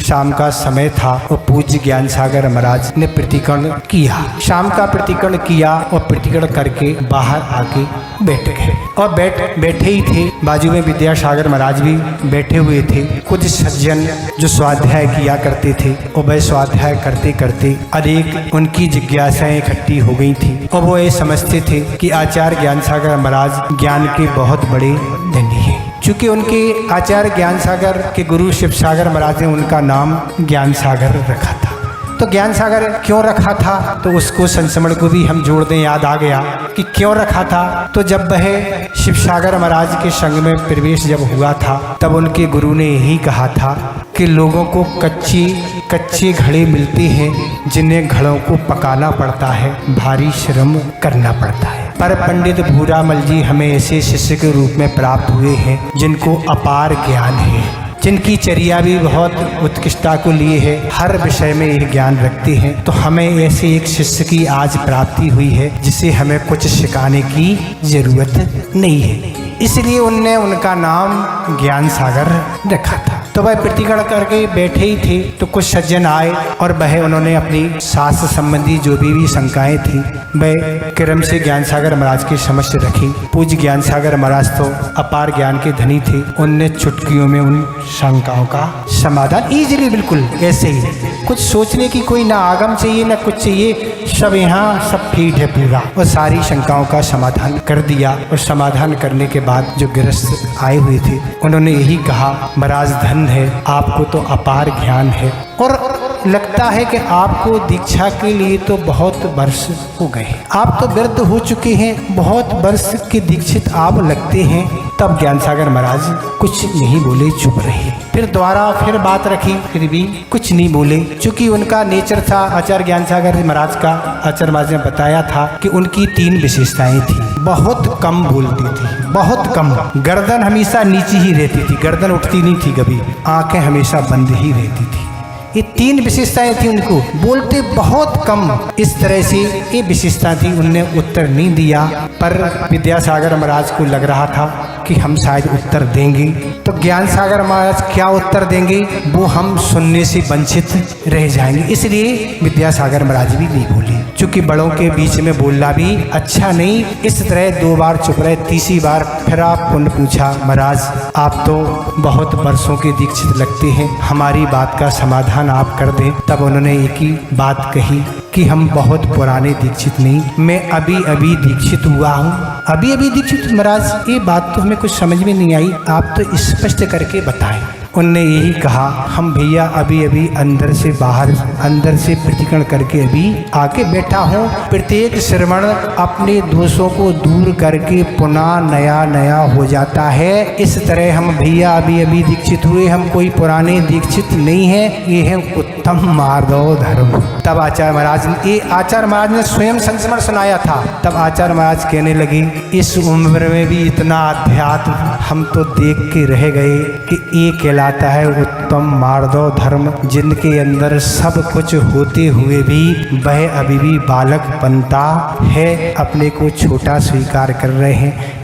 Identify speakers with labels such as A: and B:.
A: शाम का समय था और पूज्य ज्ञान सागर महाराज ने प्रतिक्रमण किया। शाम का प्रतिक्रमण किया और प्रतिक्रमण करके बाहर आके बैठ गए और बैठे ही थे। बाजू में विद्यासागर महाराज भी बैठे हुए थे। कुछ सज्जन जो स्वाध्याय किया करते थे और वह स्वाध्याय करते करते अनेक उनकी जिज्ञासाएं इकट्ठी हो गई थी और वो ये समझते थे कि आचार्य ज्ञान सागर महाराज ज्ञान के बहुत बड़े धनी हैं। चूंकि उनके आचार्य ज्ञान सागर के गुरु शिव सागर महाराज ने उनका नाम ज्ञान सागर रखा था। तो ज्ञान सागर क्यों रखा था तो उसको संस्मरण को भी हम जोड़ दें। याद आ गया कि क्यों रखा था। तो जब वह शिव सागर महाराज के संग में प्रवेश जब हुआ था तब उनके गुरु ने यही कहा था कि लोगों को कच्चे घड़े मिलते हैं जिन्हें घड़ों को पकाना पड़ता है, भारी श्रम करना पड़ता है। पर पंडित भूरामल जी हमें ऐसे शिष्य के रूप में प्राप्त हुए हैं जिनको अपार ज्ञान है, जिनकी चर्या भी बहुत उत्कृष्टता को लिए है, हर विषय में यह ज्ञान रखते हैं। तो हमें ऐसे एक शिष्य की आज प्राप्ति हुई है जिसे हमें कुछ सिखाने की जरूरत नहीं है, इसलिए उनने उनका नाम ज्ञान सागर रखा था। तो वह प्रतिक्रमण करके बैठे ही थे तो कुछ सज्जन आए और वह उन्होंने अपनी शास्त्र संबंधी जो भी शंकाएं थी वह क्रम से ज्ञान सागर महाराज के समक्ष रखी। पूज्य ज्ञान सागर महाराज तो अपार ज्ञान के धनी थे, उनने चुटकियों में उन शंकाओं का समाधान इजीली, बिल्कुल ऐसे ही, कुछ सोचने की कोई ना आगम चाहिए ना कुछ चाहिए, सब यहाँ सब ठीक है पूरा, और सारी शंकाओं का समाधान कर दिया। और समाधान करने के बाद जो गृहस्थ आए हुए थे उन्होंने यही कहा, महाराज धन है, आपको तो अपार ज्ञान है और लगता है कि आपको दीक्षा के लिए तो बहुत वर्ष हो गए, आप तो वृद्ध हो चुके हैं, बहुत वर्ष के दीक्षित आप लगते हैं। तब ज्ञान सागर महाराज कुछ नहीं बोले, चुप रहे। फिर दोबारा फिर बात रखी, फिर भी कुछ नहीं बोले। चूंकि उनका नेचर था आचार्य ज्ञान सागर महाराज का, आचार्य महाराज ने बताया था कि उनकी 3 विशेषताएं थी। बहुत कम बोलती थी, बहुत कम, गर्दन हमेशा नीचे ही रहती थी, गर्दन उठती नहीं थी कभी, आंखें हमेशा बंद ही रहती थी। ये 3 विशेषताएं थी उनको, बोलते बहुत कम, इस तरह से ये विशेषता थी। उनने उत्तर नहीं दिया, पर विद्यासागर महाराज को लग रहा था कि हम शायद उत्तर देंगे। तो ज्ञान सागर महाराज क्या उत्तर देंगे वो हम सुनने से वंचित रह जाएंगे, इसलिए विद्यासागर महाराज भी नहीं बोले। चूंकि बड़ों के बीच में बोलना भी अच्छा नहीं, इस तरह 2 बार चुप रहे। तीसरी बार फिर आप पुनः पूछा, महाराज आप तो बहुत वर्षों के दीक्षित लगते हैं, हमारी बात का समाधान आप कर दें। तब उन्होंने एक ही बात कही कि हम बहुत पुराने दीक्षित नहीं, मैं अभी अभी दीक्षित हुआ हूँ। अभी अभी दीक्षित महाराज, ये बात तो हमें कुछ समझ में नहीं आई, आप तो स्पष्ट करके बताएं। उनने यही कहा, हम भैया अभी अभी अंदर से बाहर, अंदर से प्रतिक्रमण करके अभी आके बैठा हूँ। प्रत्येक श्रवण अपने दोषों को दूर करके पुनः नया नया हो जाता है। इस तरह हम भैया अभी अभी दीक्षित हुए, हम कोई पुराने दीक्षित नहीं है, ये है उत्तम मार्गो धर्म। तब आचार्य महाराज ने स्वयं संस्मरण सुनाया था। तब आचार्य महाराज कहने लगे, इस उम्र में भी इतना अध्यात्म हम तो देख के रह गए कि एक कहलाता है उत्तम मार्गो धर्म, जिनके अंदर सब कुछ होते हुए भी वह अभी भी बालक बनता है, अपने को छोटा स्वीकार कर रहे हैं।